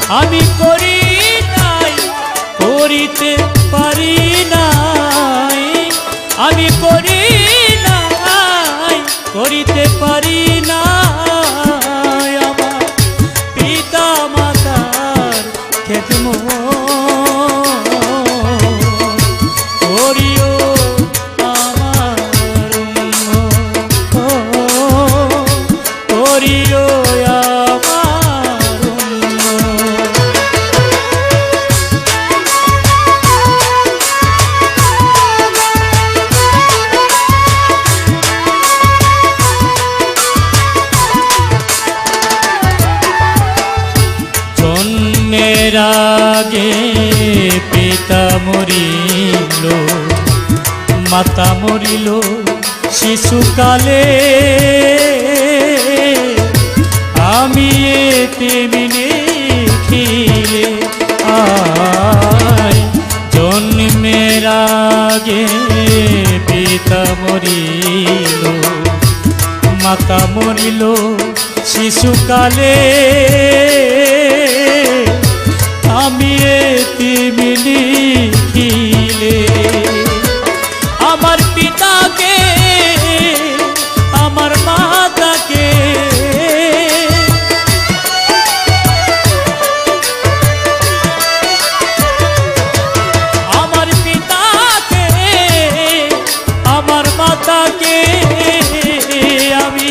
আমি করি নাই, করিতে পারি নাই, আমি করি নাই, করিতে পারি নাই আমার পিতা মাতার খেদমত। করিও আমার করিও জন্মের আগে পিতা মরিল, মাতা মরিল শিশুকালে, আমি তেমনি খিলে আয়। জন্মের আগে পিতা মরিল, মাতা মরিল শিশুকালে, আমি তেমনি খিলে আমার পিতাকে আমার মাতাকে আমার পিতাকে আমার মাতাকে আমি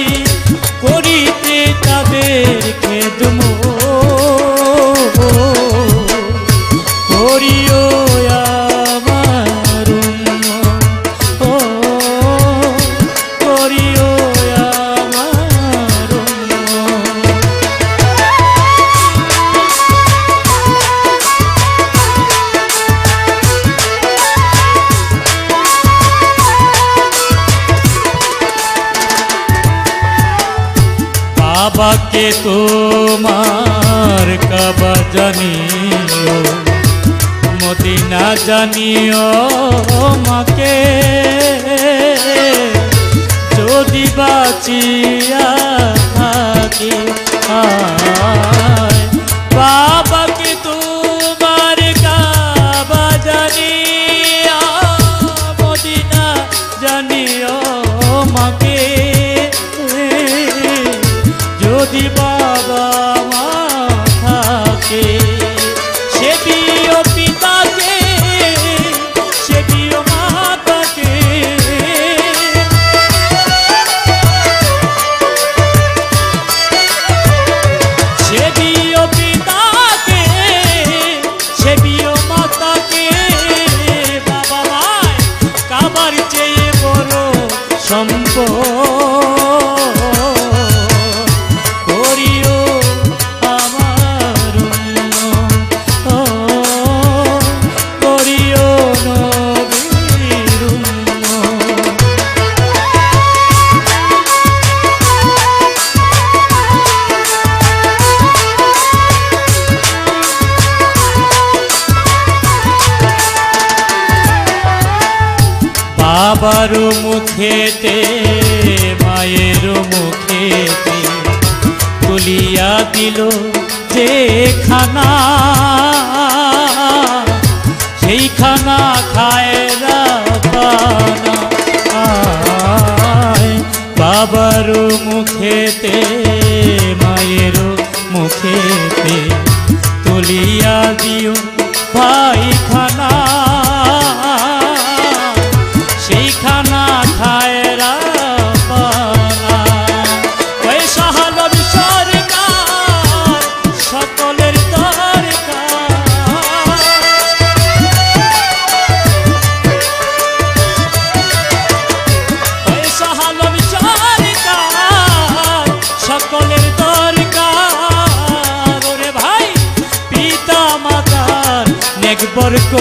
করিতে তাদের খেদমত। করিও আমার করিও আমার বাবাকে তোমার কাবা জানিও, মদিনা জানিও মাকে, যদি বাঁচিয়া থাকি আয়। বাবাকে তোমার কাবা জানিও, মদিনা জানিও মাকে, যদি বাবা মা থাকে। সেবিও পিতাকে, সেবিও মাতাকে, সেবিও পিতাকে, সেবিও মাতাকে। বাবা মায় কাবার চেয়ে বড় সম্পদ। বাবার মুখেতে মায়ের মুখেতে তুলিয়া দিল যে খানা, সেই খানা খায় রাবানা আয়। বাবার মুখেতে মায়ের মুখেতে তুলিয়া দিও ভাই খানা, সেইখানা খায় রাবানা। পয়সা হলো সরকার সকলের দরকার, পয়সা হলো সরকার সকলের দরকার। ওরে ভাই পিতা মাতার নেক বরকত।